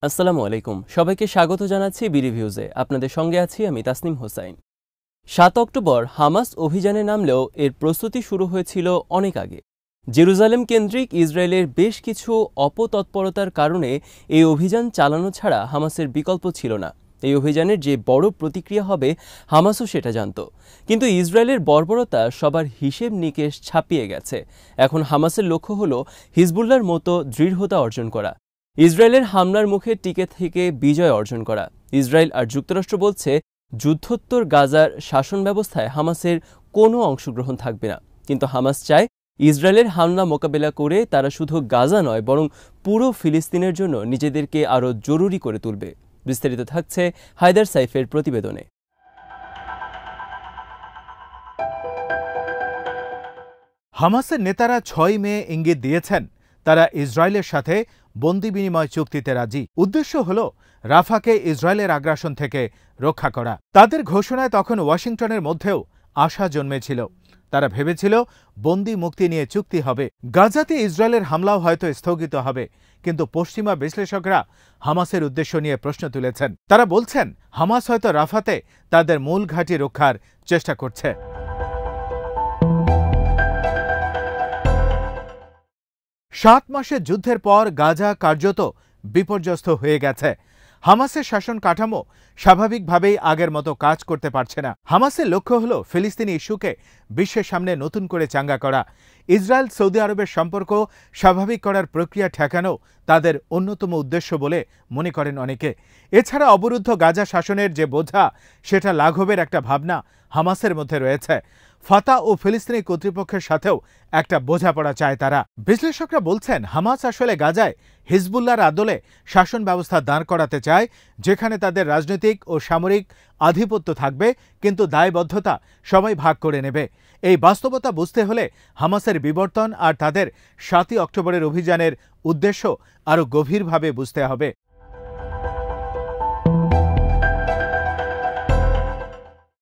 আসসালামু আলাইকুম, সবাইকে স্বাগত জানাচ্ছি বি রিভিউজে। আপনাদের সঙ্গে আছি আমি তাসনিম হোসাইন। ৭ অক্টোবর হামাস অভিযানে নামলেও এর প্রস্তুতি শুরু হয়েছিল অনেক আগে। জেরুজালেম কেন্দ্রিক ইসরায়েলের বেশ কিছু অপতৎপরতার কারণে এই অভিযান চালানো ছাড়া হামাসের বিকল্প ছিল না। এই অভিযানের যে বড় প্রতিক্রিয়া হবে হামাসও সেটা জানত, কিন্তু ইসরায়েলের বর্বরতা সবার হিসেব নিকেশ ছাপিয়ে গেছে। এখন হামাসের লক্ষ্য হল হিজবুল্লাহর মতো দৃঢ়তা অর্জন করা, ইসরায়েলের হামলার মুখে টিকে থেকে বিজয় অর্জন করা। ইসরায়েল আর যুক্তরাষ্ট্র বলছে যুদ্ধোত্তর গাজার শাসন ব্যবস্থায় হামাসের কোনো অংশগ্রহণ থাকবে না, কিন্তু হামাস চায় ইসরায়েলের হামলা মোকাবেলা করে তারা শুধু গাজা নয় বরং পুরো ফিলিস্তিনের জন্য নিজেদেরকে আরও জরুরি করে তুলবে। বিস্তারিত থাকছে হায়দার সাইফের প্রতিবেদনে। হামাসের নেতারা ৬ মে ইঙ্গিত দিয়েছেন তারা ইসরায়েলের সাথে বন্দি বিনিময় চুক্তিতে রাজি। উদ্দেশ্য হল রাফাকে ইসরায়েলের আগ্রাসন থেকে রক্ষা করা। তাদের ঘোষণায় তখন ওয়াশিংটনের মধ্যেও আশা জন্মেছিল। তারা ভেবেছিল বন্দি মুক্তি নিয়ে চুক্তি হবে, গাজাতে ইসরায়েলের হামলাও হয়তো স্থগিত হবে। কিন্তু পশ্চিমা বিশ্লেষকরা হামাসের উদ্দেশ্য নিয়ে প্রশ্ন তুলেছেন। তারা বলছেন হামাস হয়তো রাফাতে তাদের মূল ঘাঁটি রক্ষার চেষ্টা করছে। ৭ মাসের যুদ্ধের পর গাজা কার্যত বিপর্যস্ত হয়ে গেছে। হামাসের শাসন কাঠামো স্বাভাবিকভাবেই আগের মতো কাজ করতে পারছে না। হামাসের লক্ষ্য হল ফিলিস্তিনি ইস্যুকে বিশ্বের সামনে নতুন করে চাঙ্গা করা। ইসরায়েল সৌদি আরবের সম্পর্ক স্বাভাবিক করার প্রক্রিয়া ঠেকানো তাদের অন্যতম উদ্দেশ্য বলে মনে করেন অনেকে। এছাড়া অবরুদ্ধ গাজা শাসনের যে বোঝা, সেটা লাঘবের একটা ভাবনা হামাসের মধ্যে রয়েছে। ফাতা ও ফিলিস্তিনি কর্তৃপক্ষের সাথেও একটা বোঝাপড়া চায় তারা। বিশ্লেষকরা বলছেন হামাস আসলে গাজায় হিজবুল্লাহর আদলে শাসন ব্যবস্থা দাঁড় করাতে চায়, যেখানে তাদের রাজনৈতিক ও সামরিক আধিপত্য থাকবে, কিন্তু দায়বদ্ধতা সবাই ভাগ করে নেবে। এই বাস্তবতা বুঝতে হলে হামাসের বিবর্তন আর তাদের ৭ই অক্টোবরের অভিযানের উদ্দেশ্য আরও গভীরভাবে বুঝতে হবে।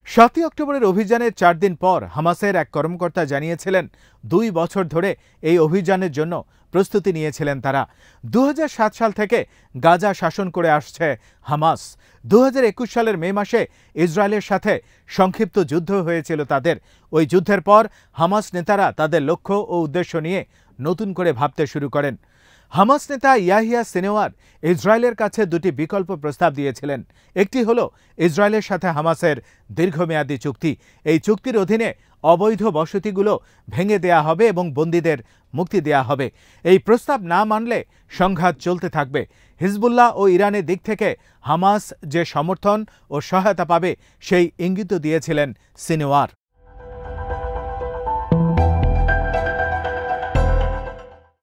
৭ই অক্টোবরের অভিযানের ৪ দিন পর হামাসের এক কর্মকর্তা জানিয়েছিলেন ২ বছর ধরে এই অভিযানের জন্য প্রস্তুতি নিয়েছিলেন তারা। ২০০৭ সাল থেকে গাজা শাসন করে আসছে হামাস। ২০২১ সালের মে মাসে ইসরায়েলের সাথে সংক্ষিপ্ত যুদ্ধ হয়েছিল তাদের। ওই যুদ্ধের পর হামাস নেতারা তাদের লক্ষ্য ও উদ্দেশ্য নিয়ে নতুন করে ভাবতে শুরু করেন। হামাস নেতা ইয়াহিয়া সিনওয়ার ইসরায়েলের কাছে ২টি বিকল্প প্রস্তাব দিয়েছিলেন। একটি হল ইসরায়েলের সাথে হামাসের দীর্ঘমেয়াদী চুক্তি। এই চুক্তির অধীনে অবৈধ বসতিগুলো ভেঙে দেয়া হবে এবং বন্দীদের মুক্তি দেয়া হবে। এই প্রস্তাব না মানলে সংঘাত চলতে থাকবে। হিজবুল্লাহ ও ইরানের দিক থেকে হামাস যে সমর্থন ও সহায়তা পাবে সেই ইঙ্গিত দিয়েছিলেন সিনওয়ার।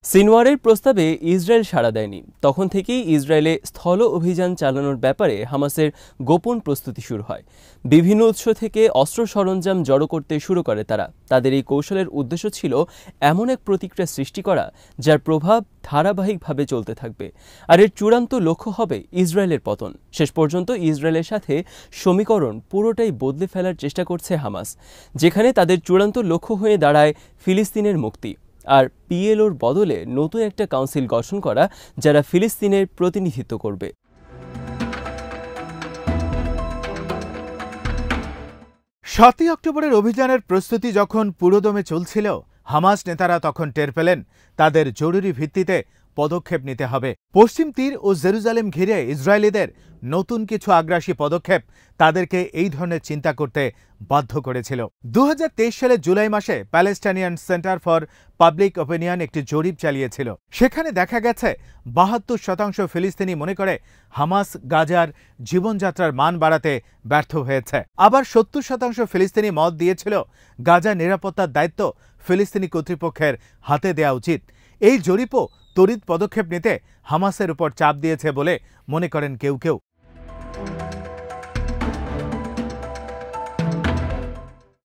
সিনওয়ারের প্রস্তাবে ইসরায়েল সাড়া দেয়নি। তখন থেকেই ইসরায়েলে স্থল অভিযান চালানোর ব্যাপারে হামাসের গোপন প্রস্তুতি শুরু হয়। বিভিন্ন উৎস থেকে অস্ত্র সরঞ্জাম জড়ো করতে শুরু করে তারা। তাদের এই কৌশলের উদ্দেশ্য ছিল এমন এক প্রতিক্রিয়া সৃষ্টি করা যার প্রভাব ধারাবাহিকভাবে চলতে থাকবে, আর এর চূড়ান্ত লক্ষ্য হবে ইসরায়েলের পতন। শেষ পর্যন্ত ইসরায়েলের সাথে সমীকরণ পুরোটাই বদলে ফেলার চেষ্টা করছে হামাস, যেখানে তাদের চূড়ান্ত লক্ষ্য হয়ে দাঁড়ায় ফিলিস্তিনের মুক্তি আর পিএলওর বদলে নতুন একটা কাউন্সিল গঠন করা যারা ফিলিস্তিনের প্রতিনিধিত্ব করবে। ৭ই অক্টোবরের অভিযানের প্রস্তুতি যখন পুরোদমে চলছিল, হামাস নেতারা তখন টের পেলেন তাদের জরুরি ভিত্তিতে পদক্ষেপ নিতে হবে। পশ্চিম তীর ও জেরুজালেম ঘিরে ইসরায়েলিদের নতুন কিছু আগ্রাসী পদক্ষেপ তাদেরকে এই ধরনের চিন্তা করতে বাধ্য করেছিল। ২০২৩ সালের জুলাই মাসে Palestinian centre for public opinion একটি জরিপ চালিয়েছিল। সেখানে দেখা গেছে ৭২% ফিলিস্তিনি মনে করে হামাস গাজার জীবনযাত্রার মান বাড়াতে ব্যর্থ হয়েছে। আবার ৭০% ফিলিস্তিনি মত দিয়েছিল গাজার নিরাপত্তার দায়িত্ব ফিলিস্তিনি কর্তৃপক্ষের হাতে দেওয়া উচিত। এই জরিপও তড়িৎ পদক্ষেপ নিতে হামাসের উপর চাপ দিয়েছে বলে মনে করেন কেউ কেউ।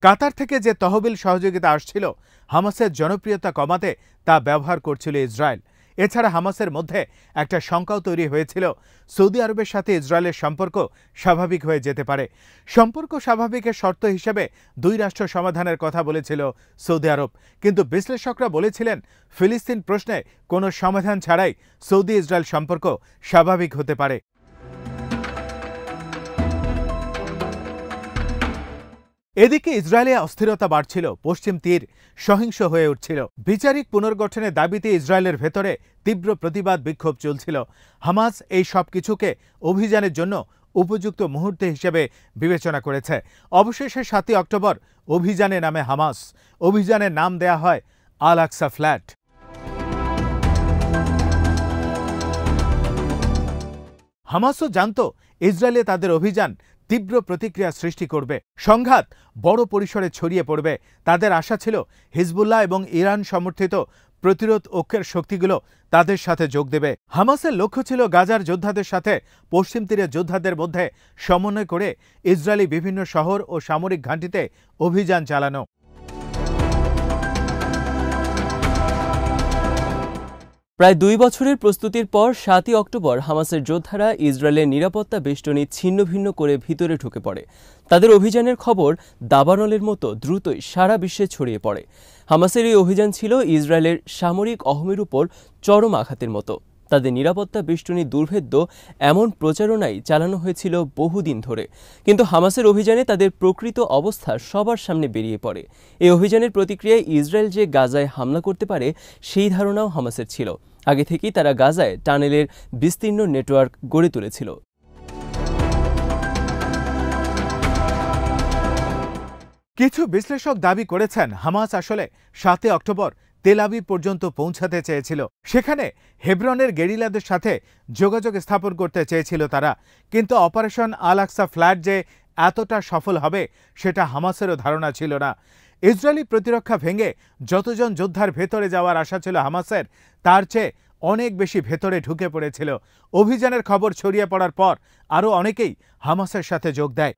কাতার থেকে যে তহবিল সহযোগিতা আসছিল হামাসের জনপ্রিয়তা কমাতে তা ব্যবহার করছিল ইসরায়েল। এছাড়া হামাসের মধ্যে একটা শঙ্কাও তৈরি হয়েছিল সৌদি আরবের সাথে ইসরায়েলের সম্পর্ক স্বাভাবিক হয়ে যেতে পারে। সম্পর্ক স্বাভাবিকের শর্ত হিসেবে দুই রাষ্ট্র সমাধানের কথা বলেছিল সৌদি আরব, কিন্তু বিশ্লেষকরা বলেছিলেন ফিলিস্তিন প্রশ্নে কোনো সমাধান ছাড়াই সৌদি ইসরায়েল সম্পর্ক স্বাভাবিক হতে পারে। এদিকে ইসরায়েলে অস্থিরতা বাড়ছিল, পশ্চিম তীর সহিংস হয়ে উঠছিল। বিচারিক পুনর্গঠনের দাবিতে ইসরায়েলের ভেতরে তীব্র প্রতিবাদ বিক্ষোভ চলছিল। হামাস এই সব কিছুকে অভিযানের জন্য উপযুক্ত মুহূর্ত হিসেবে বিবেচনা করেছে। অবশেষে ৭ই অক্টোবর অভিযানে নামে হামাস। অভিযানের নাম দেয়া হয় আল আকসা ফ্ল্যাট। হামাসও জানত ইসরায়েলে তাদের অভিযান তীব্র প্রতিক্রিয়া সৃষ্টি করবে, সংঘাত বড় পরিসরে ছড়িয়ে পড়বে। তাদের আশা ছিল হিজবুল্লাহ এবং ইরান সমর্থিত প্রতিরোধ ঐক্যের শক্তিগুলো তাদের সাথে যোগ দেবে। হামাসের লক্ষ্য ছিল গাজার যোদ্ধাদের সাথে পশ্চিম তীরের যোদ্ধাদের মধ্যে সমন্বয় করে ইসরায়েলি বিভিন্ন শহর ও সামরিক ঘাঁটিতে অভিযান চালানো। প্রায় ২ বছরের প্রস্তুতির পর ৭ই অক্টোবর হামাসের যোদ্ধারা ইসরায়েলের নিরাপত্তা বেষ্টনী ছিন্ন ভিন্ন করে ভিতরে ঢুকে পড়ে। তাদের অভিযানের খবর দাবানলের মতো দ্রুতই সারা বিশ্বে ছড়িয়ে পড়ে। হামাসের এই অভিযান ছিল ইসরায়েলের সামরিক অহমির উপর চরম আঘাতের মতো। তাদের নিরাপত্তা বেষ্টনী দুর্ভেদ্য এমন প্রচারণাই চালানো হয়েছিল বহুদিন ধরে, কিন্তু হামাসের অভিযানে তাদের প্রকৃত অবস্থা সবার সামনে বেরিয়ে পড়ে। এই অভিযানের প্রতিক্রিয়ায় ইসরায়েল যে গাজায় হামলা করতে পারে সেই ধারণাও হামাসের ছিল। আগে থেকেই তারা গাজায় টানেলের বিস্তীর্ণ নেটওয়ার্ক গড়ে তুলেছিল। কিছু বিশ্লেষক দাবি করেছেন হামাস আসলে ৭ই অক্টোবর তেল আবিব পর্যন্ত পৌঁছাতে চেয়েছিল। সেখানে হেব্রনের গেরিলাদের সাথে যোগাযোগ স্থাপন করতে চেয়েছিল তারা, কিন্তু অপারেশন আল আকসা ফ্ল্যাট যে এতটা সফল হবে সেটা হামাসেরও ধারণা ছিল না। ইসরায়েলি প্রতিরক্ষা ভেঙে যতজন যোদ্ধার ভেতরে যাওয়ার আশা ছিল হামাসের, তার চেয়ে অনেক বেশি ভেতরে ঢুকে পড়েছিল। অভিযানের খবর ছড়িয়ে পড়ার পর আরও অনেকেই হামাসের সাথে যোগ দেয়।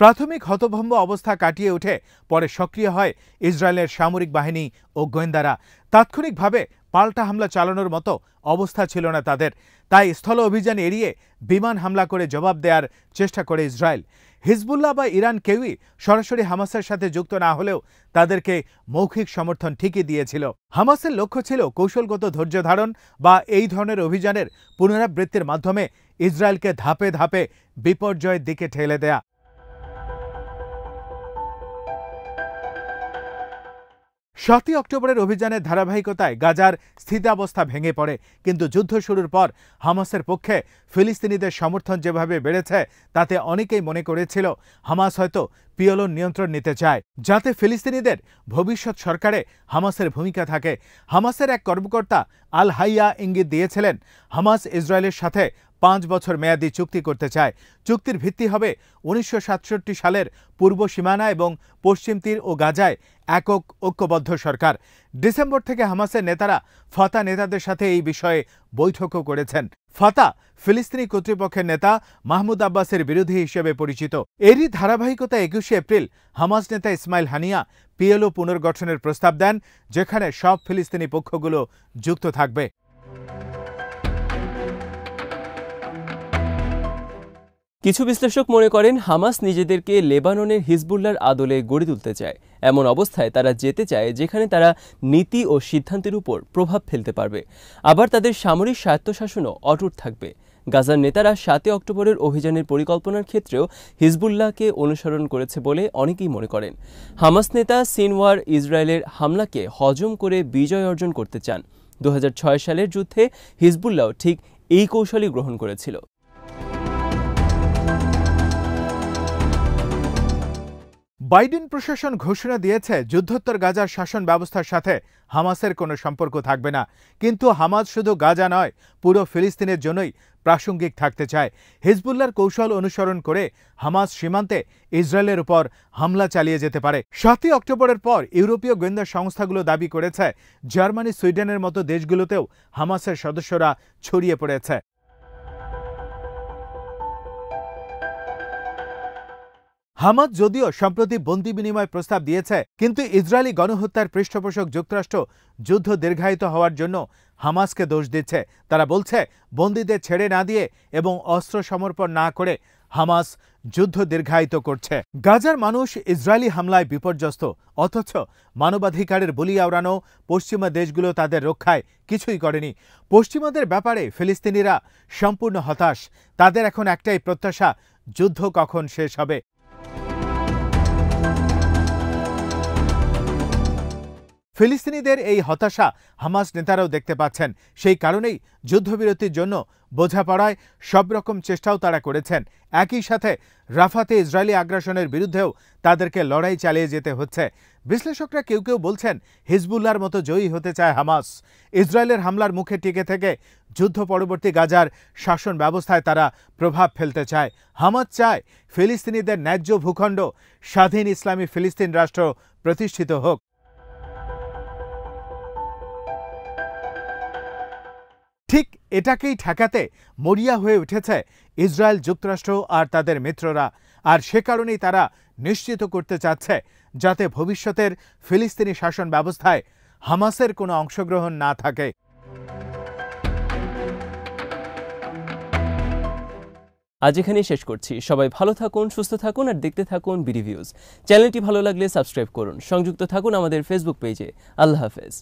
প্রাথমিক হতভম্ব অবস্থা কাটিয়ে উঠে পরে সক্রিয় হয় ইসরায়েলের সামরিক বাহিনী ও গোয়েন্দারা। তাৎক্ষণিকভাবে পাল্টা হামলা চালানোর মতো অবস্থা ছিল না তাদের, তাই স্থল অভিযান এড়িয়ে বিমান হামলা করে জবাব দেওয়ার চেষ্টা করে ইসরায়েল। হিজবুল্লাহ বা ইরান কেউই সরাসরি হামাসের সাথে যুক্ত না হলেও তাদেরকে মৌখিক সমর্থন ঠিকই দিয়েছিল। হামাসের লক্ষ্য ছিল কৌশলগত ধৈর্য ধারণ বা এই ধরনের অভিযানের পুনরাবৃত্তির মাধ্যমে ইসরায়েলকে ধাপে ধাপে বিপর্যয়ের দিকে ঠেলে দেয়া। ৭ই অক্টোবরের অভিযানের ধারাবাহিকতায় গাজার স্থিতাবস্থা ভেঙে পড়ে, কিন্তু যুদ্ধ শুরুর পর হামাসের পক্ষে ফিলিস্তিনিদের সমর্থন যেভাবে বেড়েছে তাতে অনেকেই মনে করেছিল হামাস হয়তো পিএলওর নিয়ন্ত্রণ নিতে চায়, যাতে ফিলিস্তিনিদের ভবিষ্যৎ সরকারে হামাসের ভূমিকা থাকে। হামাসের এক কর্মকর্তা আল হাইয়া ইঙ্গিত দিয়েছিলেন হামাস ইসরায়েলের সাথে ৫ বছর মেয়াদী চুক্তি করতে চায়। চুক্তির ভিত্তি হবে ১৯৬৭ সালের পূর্ব সীমানা এবং পশ্চিম তীর ও গাজায় একক ঐক্যবদ্ধ সরকার। ডিসেম্বর থেকে হামাসের নেতারা ফাতা নেতাদের সাথে এই বিষয়ে বৈঠকও করেছেন। ফাতা ফিলিস্তিনি কর্তৃপক্ষের নেতা মাহমুদ আব্বাসের বিরোধী হিসেবে পরিচিত। এরই ধারাবাহিকতা ২১শে এপ্রিল হামাস নেতা ইসমাইল হানিয়া পিএলও পুনর্গঠনের প্রস্তাব দেন, যেখানে সব ফিলিস্তিনি পক্ষগুলো যুক্ত থাকবে। কিছু বিশ্লেষক মনে করেন হামাস নিজেদেরকে লেবাননের হিজবুল্লাহর আদলে গড়ে তুলতে চায়। এমন অবস্থায় তারা যেতে চায় যেখানে তারা নীতি ও সিদ্ধান্তের উপর প্রভাব ফেলতে পারবে, আবার তাদের সামরিক স্বায়ত্তশাসনও অটুট থাকবে। গাজার নেতারা ৭ই অক্টোবরের অভিযানের পরিকল্পনার ক্ষেত্রেও হিজবুল্লাহকে অনুসরণ করেছে বলে অনেকেই মনে করেন। হামাস নেতা সিনওয়ার ইসরায়েলের হামলাকে হজম করে বিজয় অর্জন করতে চান। ২০০৬ সালের যুদ্ধে হিজবুল্লাহ ঠিক এই কৌশলই গ্রহণ করেছিল। বাইডেন প্রশাসন ঘোষণা দিয়েছে যুদ্ধোত্তর গাজার শাসন ব্যবস্থার সাথে হামাসের কোনো সম্পর্ক থাকবে না, কিন্তু হামাস শুধু গাজা নয়, পুরো ফিলিস্তিনের জন্যই প্রাসঙ্গিক থাকতে চায়। হিজবুল্লাহর কৌশল অনুসরণ করে হামাস সীমান্তে ইসরায়েলের উপর হামলা চালিয়ে যেতে পারে। ৭ই অক্টোবরের পর ইউরোপীয় গোয়েন্দা সংস্থাগুলো দাবি করেছে জার্মানি, সুইডেনের মতো দেশগুলোতেও হামাসের সদস্যরা ছড়িয়ে পড়েছে। হামাস যদিও সম্প্রতি বন্দি বিনিময় প্রস্তাব দিয়েছে, কিন্তু ইসরায়েলি গণহত্যার পৃষ্ঠপোষক যুক্তরাষ্ট্র যুদ্ধ দীর্ঘায়িত হওয়ার জন্য হামাসকে দোষ দিচ্ছে। তারা বলছে, বন্দীদের ছেড়ে না দিয়ে এবং অস্ত্র সমর্পণ না করে হামাস যুদ্ধ দীর্ঘায়িত করছে। গাজার মানুষ ইসরায়েলি হামলায় বিপর্যস্ত, অথচ মানবাধিকারের বুলি আওড়ানো পশ্চিমা দেশগুলো তাদের রক্ষায় কিছুই করেনি। পশ্চিমাদের ব্যাপারে ফিলিস্তিনিরা সম্পূর্ণ হতাশ। তাদের এখন একটাই প্রত্যাশা, যুদ্ধ কখন শেষ হবে। ফিলিস্তিনিদের এই হতাশা হামাস নেতারাও দেখতে পাচ্ছেন। সেই কারণেই যুদ্ধবিরতির জন্য বোঝাপড়ায় সব রকম চেষ্টাও তারা করেছেন। একই সাথে রাফাতে ইসরায়েলি আগ্রাসনের বিরুদ্ধেও তাদেরকে লড়াই চালিয়ে যেতে হচ্ছে। বিশ্লেষকরা কেউ কেউ বলছেন, হিজবুল্লাহর মতো জয়ী হতে চায় হামাস। ইসরায়েলের হামলার মুখে টিকে থেকে যুদ্ধ পরবর্তী গাজার শাসন ব্যবস্থায় তারা প্রভাব ফেলতে চায়। হামাস চায় ফিলিস্তিনিদের ন্যায্য ভূখণ্ড, স্বাধীন ইসলামী ফিলিস্তিন রাষ্ট্র প্রতিষ্ঠিত হোক। ঠিক এটাকেই ঠেকাতে মরিয়া হয়ে উঠেছে ইসরায়েল, যুক্তরাষ্ট্র আর তাদের মিত্ররা। আর সে কারণেই তারা নিশ্চিত করতে চাচ্ছে যাতে ভবিষ্যতের ফিলিস্তিনি শাসন ব্যবস্থায় হামাসের কোনো অংশগ্রহণ না থাকে। আজ এখানেই শেষ করছি। সবাই ভালো থাকুন, সুস্থ থাকুন আর দেখতে থাকুন বিডিভিউজ। চ্যানেলটি ভালো লাগলে সাবস্ক্রাইব করুন। সংযুক্ত থাকুন আমাদের ফেসবুক পেজে। আল্লাহ হাফেজ।